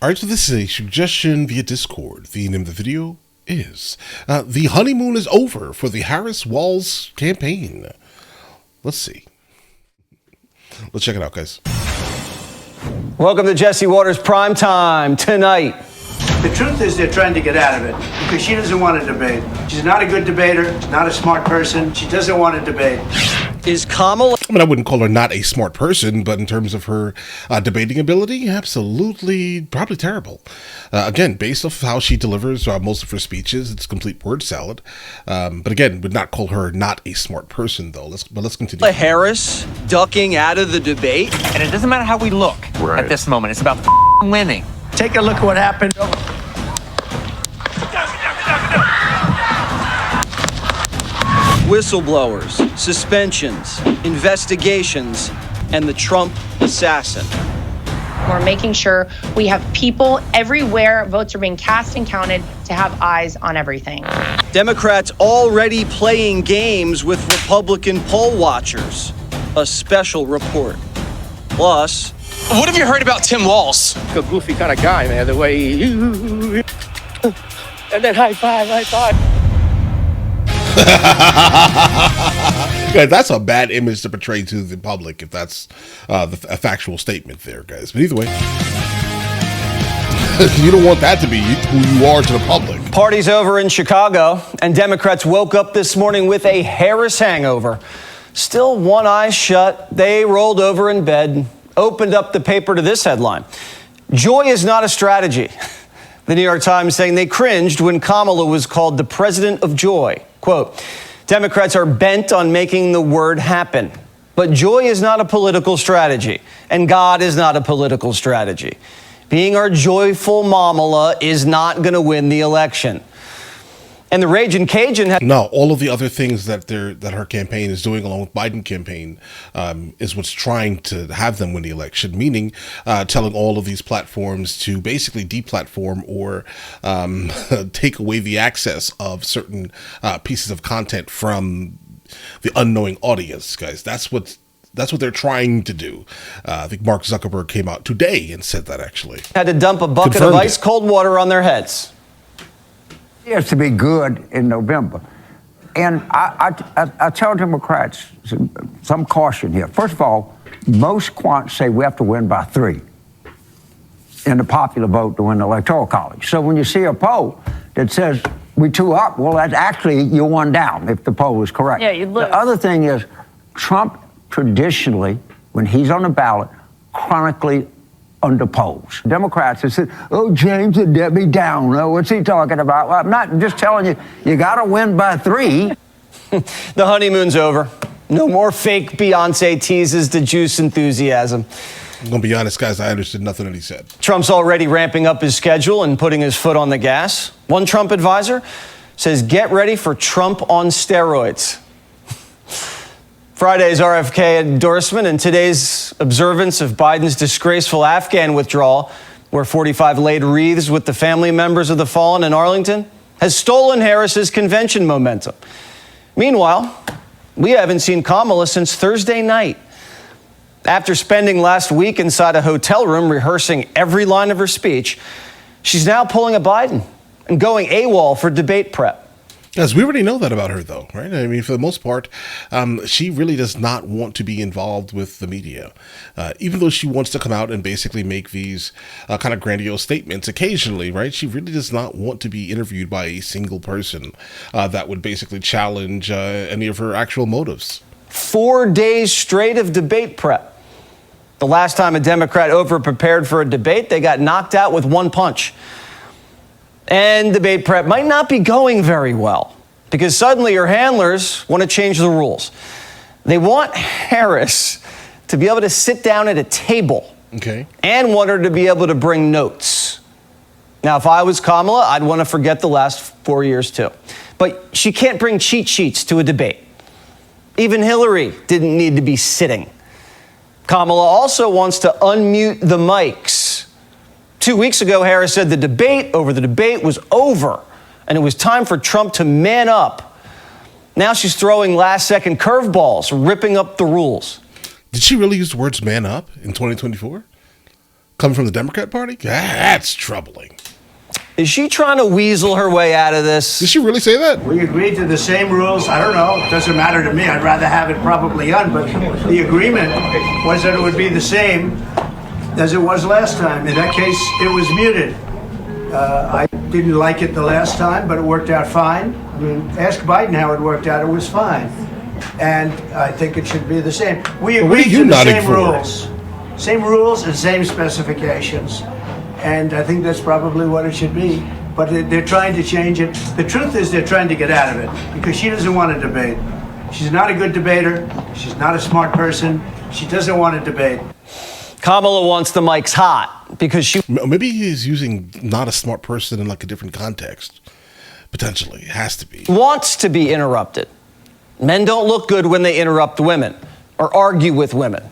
Alright, so this is a suggestion via Discord. The name of the video is The Honeymoon is Over for the Harris-Walz campaign. Let's see. Let's check it out, guys. Welcome to Jesse Waters Prime Time tonight. The truth is they're trying to get out of it because she doesn't want to debate. She's not a good debater. She's not a smart person. She doesn't want to debate. Is Kamala... I mean, I wouldn't call her not a smart person, but in terms of her debating ability, absolutely, probably terrible. Again, based off of how she delivers most of her speeches, it's complete word salad. But again, would not call her not a smart person, though. Let's continue. Harris ducking out of the debate? And it doesn't matter how we look at this moment. It's about winning. Take a look at what happened. Whistleblowers, suspensions, investigations, and the Trump assassin. We're making sure we have people everywhere votes are being cast and counted to have eyes on everything. Democrats already playing games with Republican poll watchers. A special report. Plus... What have you heard about Tim Walz? A goofy kind of guy, man, the way he... And then high five. Guys, that's a bad image to portray to the public if that's a factual statement there, guys. But either way, you don't want that to be who you are to the public. Party's over in Chicago, and Democrats woke up this morning with a Harris hangover. Still one eye shut, they rolled over in bed, opened up the paper to this headline. Joy is not a strategy. The New York Times saying they cringed when Kamala was called the president of joy. Quote, Democrats are bent on making the word happen, but joy is not a political strategy, and God is not a political strategy. Being our joyful mamala is not going to win the election. And the Ragin' Cajun... No, all of the other things that her campaign is doing along with Biden campaign is what's trying to have them win the election, meaning telling all of these platforms to basically deplatform or take away the access of certain pieces of content from the unknowing audience, guys. That's what they're trying to do. I think Mark Zuckerberg came out today and said that, actually. Had to dump a bucket of ice cold water on their heads. Is to be good in November. And I tell Democrats some caution here. First of all, most quants say we have to win by 3 in the popular vote to win the Electoral College. So when you see a poll that says we 2 up, well, that's actually you're 1 down if the poll is correct. Yeah, you'd lose. The other thing is Trump traditionally, when he's on the ballot, chronically underpolls. Democrats have said, oh, James and Debbie down. Oh, what's he talking about? Well, I'm not just telling you, you got to win by 3. The honeymoon's over. No more fake Beyonce teases to juice enthusiasm. I'm going to be honest, guys, I understood nothing that he said. Trump's already ramping up his schedule and putting his foot on the gas. One Trump advisor says, get ready for Trump on steroids. Friday's RFK endorsement and today's observance of Biden's disgraceful Afghan withdrawal, where 45 laid wreaths with the family members of the fallen in Arlington, has stolen Harris's convention momentum. Meanwhile, we haven't seen Kamala since Thursday night. After spending last week inside a hotel room rehearsing every line of her speech, she's now pulling a Biden and going AWOL for debate prep. As we already know that about her, though, right? I mean, for the most part, she really does not want to be involved with the media, even though she wants to come out and basically make these kind of grandiose statements occasionally, right? She really does not want to be interviewed by a single person that would basically challenge any of her actual motives. 4 days straight of debate prep. The last time a Democrat over-prepared for a debate, they got knocked out with 1 punch. And debate prep might not be going very well because suddenly her handlers want to change the rules. They want Harris to be able to sit down at a table and want her to be able to bring notes. Now, if I was Kamala, I'd want to forget the last 4 years too. But she can't bring cheat sheets to a debate. Even Hillary didn't need to be sitting. Kamala also wants to unmute the mics. 2 weeks ago, Harris said the debate was over, and it was time for Trump to man up. Now she's throwing last-second curveballs, ripping up the rules. Did she really use the words man up in 2024? Coming from the Democrat Party? That's troubling. Is she trying to weasel her way out of this? Did she really say that? We agreed to the same rules. I don't know. It doesn't matter to me. I'd rather have it probably on, but the agreement was that it would be the same as it was last time. In that case, it was muted. I didn't like it the last time, but it worked out fine. I mean, ask Biden how it worked out. It was fine. And I think it should be the same. We agreed to the same rules. Same rules and same specifications. And I think that's probably what it should be. But they're trying to change it. The truth is they're trying to get out of it because she doesn't want to debate. She's not a good debater. She's not a smart person. She doesn't want to debate. Kamala wants the mics hot because she... Maybe he's using not a smart person in like a different context. Potentially. It has to be. Wants to be interrupted. Men don't look good when they interrupt women or argue with women.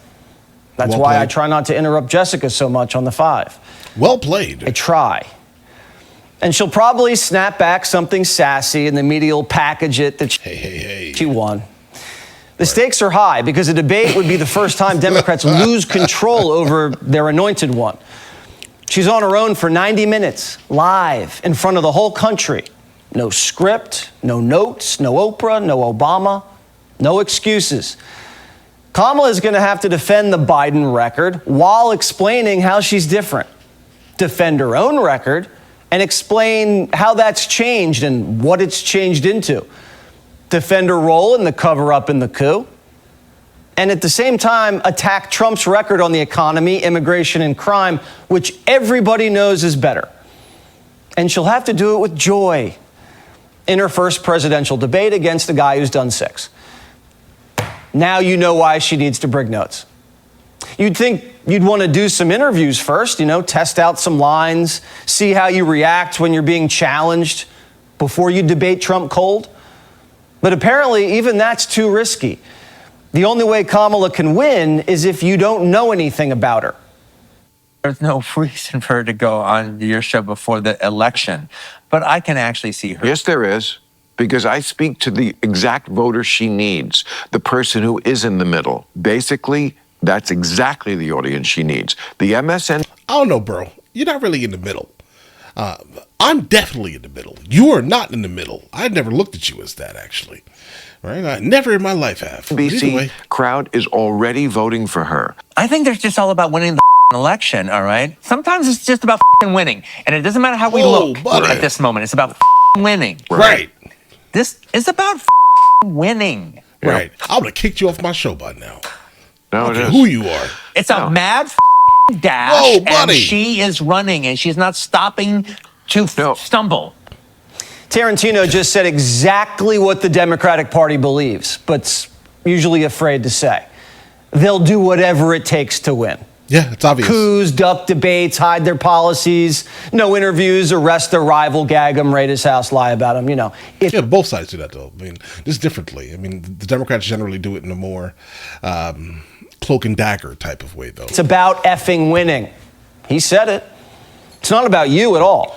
That's Well why played. I try not to interrupt Jessica so much on the 5. Well played. I try. And she'll probably snap back something sassy and the media will package it that she won. The stakes are high because a debate would be the first time Democrats lose control over their anointed one. She's on her own for 90 minutes, live, in front of the whole country. No script, no notes, no Oprah, no Obama, no excuses. Kamala is going to have to defend the Biden record while explaining how she's different. Defend her own record and explain how that's changed and what it's changed into. Defend her role in the cover-up in the coup. And at the same time, attack Trump's record on the economy, immigration, and crime, which everybody knows is better. And she'll have to do it with joy in her first presidential debate against a guy who's done 6. Now you know why she needs to bring notes. You'd think you'd want to do some interviews first, test out some lines, see how you react when you're being challenged before you debate Trump cold. But apparently, even that's too risky. The only way Kamala can win is if you don't know anything about her. There's no reason for her to go on your show before the election, but I can actually see her. Yes, there is, because I speak to the exact voter she needs, the person who is in the middle. Basically, that's exactly the audience she needs. The MSN. I don't know, bro. You're not really in the middle. I'm definitely in the middle. You are not in the middle. I never looked at you as that, actually. Right? I never in my life have. BC crowd is already voting for her. I think they're just all about winning the election, all right? Sometimes it's just about winning, and it doesn't matter how we look at this moment. It's about winning. Right. This is about winning. Right. I would have kicked you off my show by now. No, it is. Who you are. It's a mad dash, whoa, buddy. and she is running, and she's not stopping to stumble. Tarantino just said exactly what the Democratic Party believes, but's usually afraid to say. They'll do whatever it takes to win. Yeah, it's obvious. Coups, duck debates, hide their policies, no interviews, arrest their rival, gag them, raid his house, lie about him, Yeah, both sides do that, though. I mean, just differently. I mean, the Democrats generally do it in a more cloak and dagger type of way, though. It's about effing winning. He said it. It's not about you at all.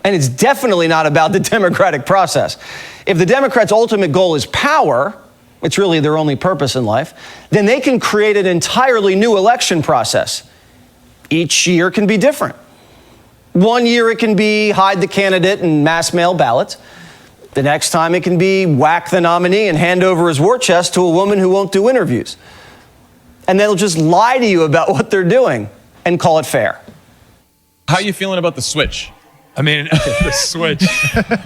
And it's definitely not about the democratic process. If the Democrats' ultimate goal is power, it's really their only purpose in life, then they can create an entirely new election process. Each year can be different. One year it can be hide the candidate and mass mail ballots. The next time it can be whack the nominee and hand over his war chest to a woman who won't do interviews. And they'll just lie to you about what they're doing and call it fair. How are you feeling about the switch? I mean, the switch.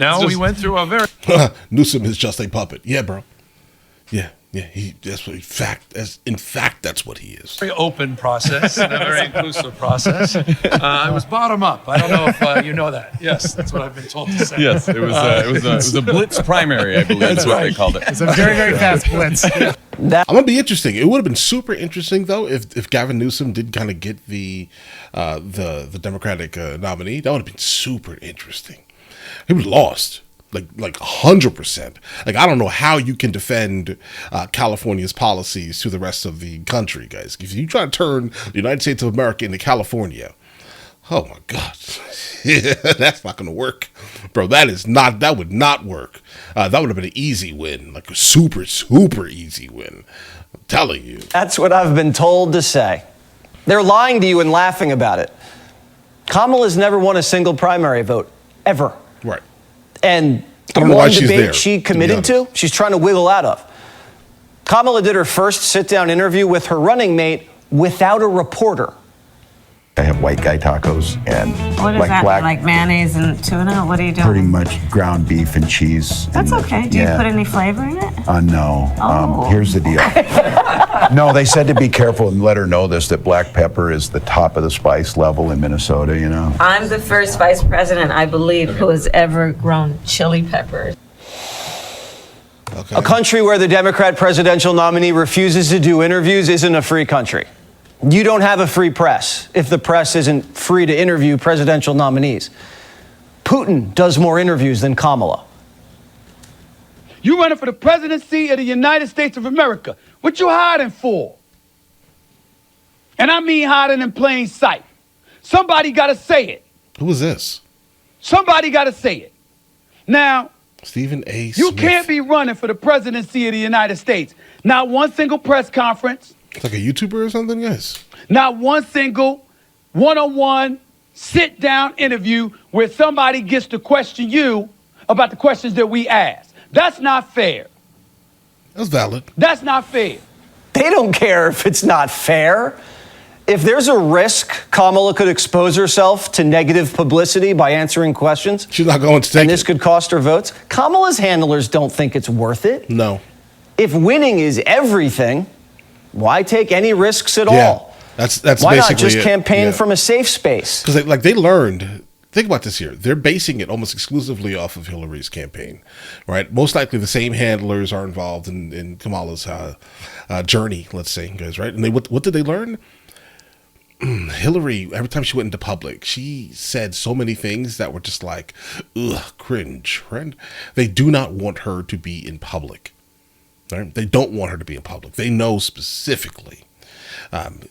Now we went through a very Newsom is just a puppet. Yeah, bro. Yeah. That's what. In fact, that's what he is. very open process and a very inclusive process. It was bottom up. I don't know if you know that. Yes, that's what I've been told to say. Yes, it was a blitz primary, I believe is what they called it. It's a very, very fast blitz. I'm gonna be interesting. It would have been super interesting though if Gavin Newsom did kind of get the Democratic nominee. That would have been super interesting. He would have lost. Like 100%. Like, I don't know how you can defend California's policies to the rest of the country, guys. If you try to turn the United States of America into California, oh my God, that's not going to work, bro. That would not work. That would have been an easy win, like a super, super easy win. I'm telling you. That's what I've been told to say. They're lying to you and laughing about it. Kamala's never won a single primary vote, ever. Right. And the I don't know why one she's debate there, she to be committed to, she's trying to wiggle out of. Kamala did her first sit-down interview with her running mate without a reporter. I have white guy tacos and What is that? Like mayonnaise and tuna? What are you doing? pretty much ground beef and cheese. That's and, okay. Do you put any flavor in it? No. Oh. Here's the deal. No, they said to be careful and let her know this, that black pepper is the top of the spice level in Minnesota, you know. I'm the first vice president, I believe, who has ever grown chili peppers. Okay. A country where the Democrat presidential nominee refuses to do interviews isn't a free country. You don't have a free press if the press isn't free to interview presidential nominees. Putin does more interviews than Kamala. You running for the presidency of the United States of America. What you hiding for? And I mean hiding in plain sight. Somebody got to say it. Who is this? Somebody got to say it. Now, Stephen A. you Smith. can't be running for the presidency of the United States. Not one single press conference. It's like a YouTuber or something, guys. Not one single one-on-one sit-down interview where somebody gets to question you about the questions that we ask. That's not fair. That's valid. That's not fair. They don't care if it's not fair. If there's a risk Kamala could expose herself to negative publicity by answering questions, she's not going to take and this could cost her votes, Kamala's handlers don't think it's worth it. No. If winning is everything, why take any risks at all? That's why basically not just it. campaign from a safe space? Because they learned. Think about this here. They're basing it almost exclusively off of Hillary's campaign, right? Most likely the same handlers are involved in Kamala's journey, let's say, guys, right? And what did they learn? Hillary, every time she went into public, she said so many things that were just like, ugh, cringe, right? They do not want her to be in public. Right? They don't want her to be in public. They know specifically.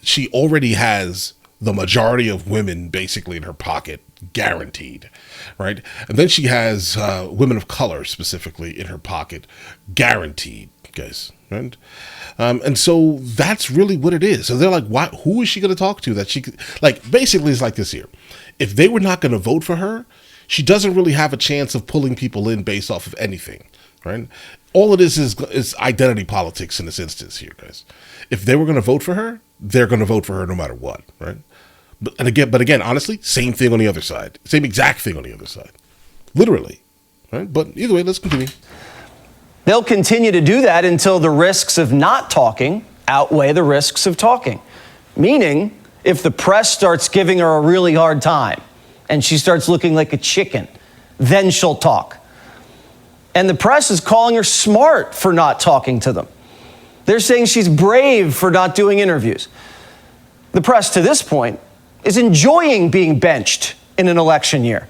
She already has the majority of women basically in her pocket, guaranteed, right? And then she has women of color specifically in her pocket, guaranteed, guys, right? And so that's really what it is. So they're like, why? Who is she going to talk to that she could, like, basically it's like this here. If they were not going to vote for her, she doesn't really have a chance of pulling people in based off of anything, right? All it is identity politics in this instance here, guys. If they were going to vote for her, they're going to vote for her no matter what, right? But again, honestly, same thing on the other side. Same exact thing on the other side. Literally, right? But either way, let's continue. They'll continue to do that until the risks of not talking outweigh the risks of talking. Meaning, if the press starts giving her a really hard time and she starts looking like a chicken, then she'll talk. And the press is calling her smart for not talking to them. They're saying she's brave for not doing interviews. The press, to this point, is enjoying being benched in an election year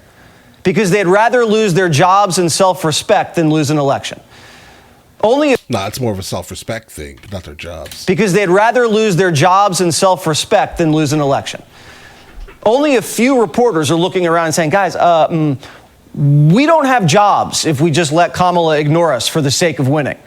because they'd rather lose their jobs and self-respect than lose an election. It's more of a self-respect thing, but not their jobs. Because they'd rather lose their jobs and self-respect than lose an election. Only a few reporters are looking around and saying, guys, we don't have jobs if we just let Kamala ignore us for the sake of winning.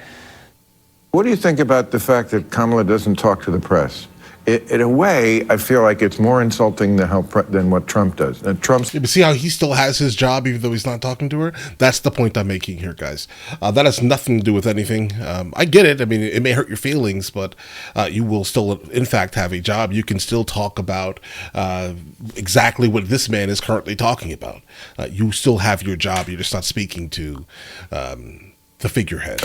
What do you think about the fact that Kamala doesn't talk to the press? In a way, I feel like it's more insulting than what Trump does. Yeah, but see how he still has his job even though he's not talking to her? That's the point I'm making here, guys. That has nothing to do with anything. I get it. I mean, it may hurt your feelings, but you will still, in fact, have a job. You can still talk about exactly what this man is currently talking about. You still have your job. You're just not speaking to the figurehead.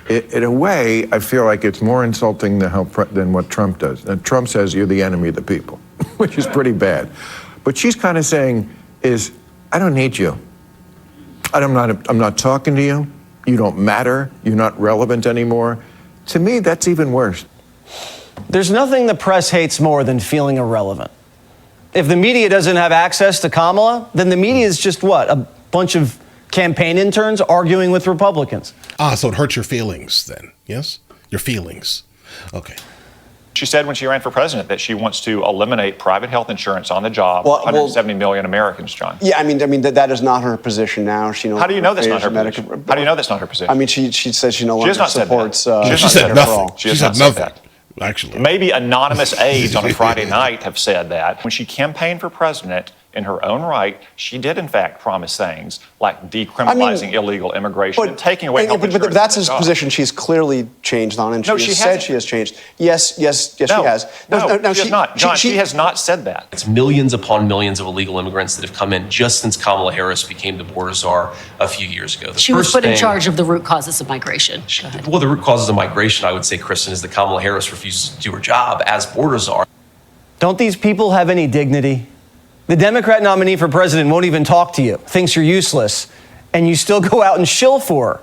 In a way, I feel like it's more insulting than what Trump does. Trump says you're the enemy of the people, which is pretty bad. But she's kind of saying I don't need you. I'm not talking to you. You don't matter. You're not relevant anymore. To me, that's even worse. There's nothing the press hates more than feeling irrelevant. If the media doesn't have access to Kamala, then the media is just what? A bunch of campaign interns arguing with Republicans. So it hurts your feelings then, yes? Your feelings. Okay. She said when she ran for president that she wants to eliminate private health insurance on the job. 170 million Americans, John. Yeah, I mean that is not her position now. How do you know that's not her position? How do you know that's not her position? I mean, she says she no longer supports. She said nothing. She said nothing. actually. Maybe anonymous aides on a Friday night have said that. When she campaigned for president, in her own right, she did in fact promise things like decriminalizing illegal immigration and taking away health insurance. But that's his position. She's clearly changed on, and she has said she has changed. Yes, she has. No, she has not. John, she has not said that. It's millions upon millions of illegal immigrants that have come in just since Kamala Harris became the border czar a few years ago. She was put in charge of the root causes of migration. Well, the root causes of migration, I would say, Kristen, is that Kamala Harris refuses to do her job as border czar. Don't these people have any dignity? The Democrat nominee for president won't even talk to you, thinks you're useless, and you still go out and shill for her.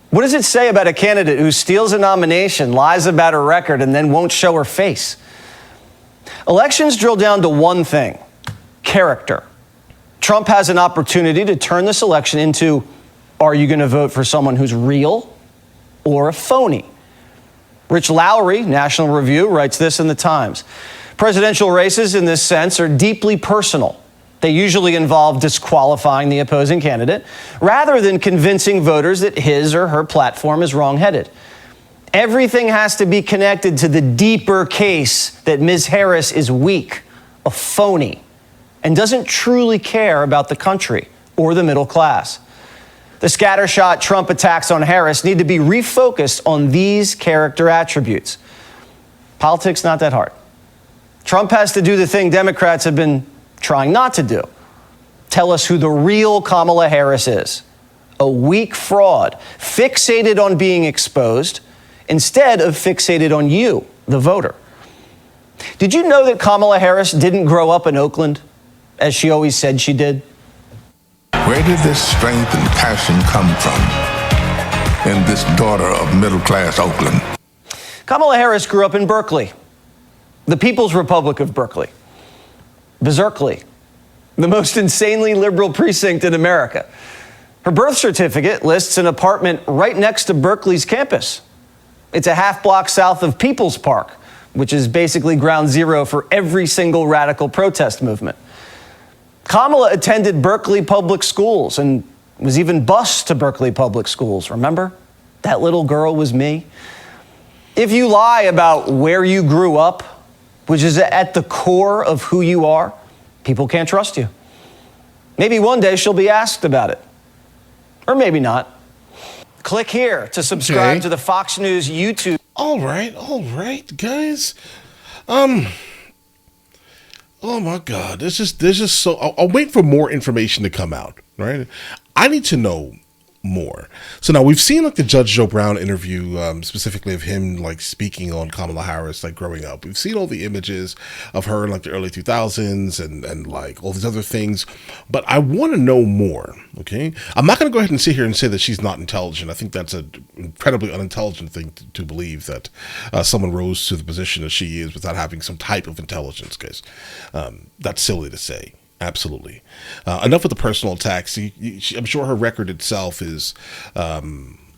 What does it say about a candidate who steals a nomination, lies about her record, and then won't show her face? Elections drill down to one thing: character. Trump has an opportunity to turn this election into, are you going to vote for someone who's real or a phony? Rich Lowry, National Review, writes this in the Times. Presidential races in this sense are deeply personal. They usually involve disqualifying the opposing candidate rather than convincing voters that his or her platform is wrong-headed. Everything has to be connected to the deeper case that Ms. Harris is weak, a phony, and doesn't truly care about the country or the middle class. The scattershot Trump attacks on Harris need to be refocused on these character attributes. Politics not that hard. Trump has to do the thing Democrats have been trying not to do. Tell us who the real Kamala Harris is. A weak fraud, fixated on being exposed, instead of fixated on you, the voter. Did you know that Kamala Harris didn't grow up in Oakland, as she always said she did? Where did this strength and passion come from in this daughter of middle-class Oakland? Kamala Harris grew up in Berkeley, the People's Republic of Berkeley. Berkeley, the most insanely liberal precinct in America. Her birth certificate lists an apartment right next to Berkeley's campus. It's a half block south of People's Park, which is basically ground zero for every single radical protest movement. Kamala attended Berkeley public schools and was even bused to Berkeley public schools. Remember? That little girl was me. If you lie about where you grew up, which is at the core of who you are, people can't trust you. Maybe one day she'll be asked about it. Or maybe not. Click here to subscribe to the Fox News YouTube. All right, guys. Oh my God, there's just so. I'll wait for more information to come out. Right, I need to know more. So now we've seen like the Judge Joe Brown interview, specifically of him like speaking on Kamala Harris, like growing up. We've seen all the images of her in like the early 2000s and like all these other things, but I want to know more. Okay, I'm not going to go ahead and sit here and say that she's not intelligent. I think that's an incredibly unintelligent thing to believe that someone rose to the position as she is without having some type of intelligence, guys. That's silly to say. Absolutely. Enough with the personal attacks. I'm sure her record itself is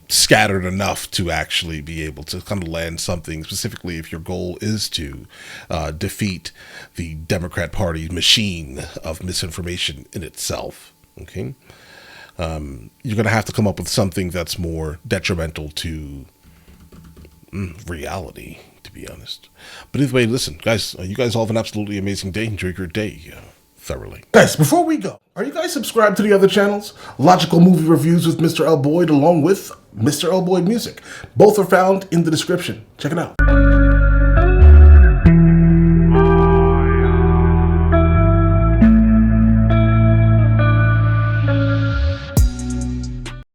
scattered enough to actually be able to kind of land something, specifically if your goal is to defeat the Democrat Party machine of misinformation in itself. Okay. You're going to have to come up with something that's more detrimental to reality, to be honest. But either way, listen, guys, you guys all have an absolutely amazing day. Enjoy your day. Thoroughly. Guys, before we go, are you guys subscribed to the other channels? Logical Movie Reviews with Mr. L. Boyd along with Mr. L. Boyd Music. Both are found in the description. Check it out.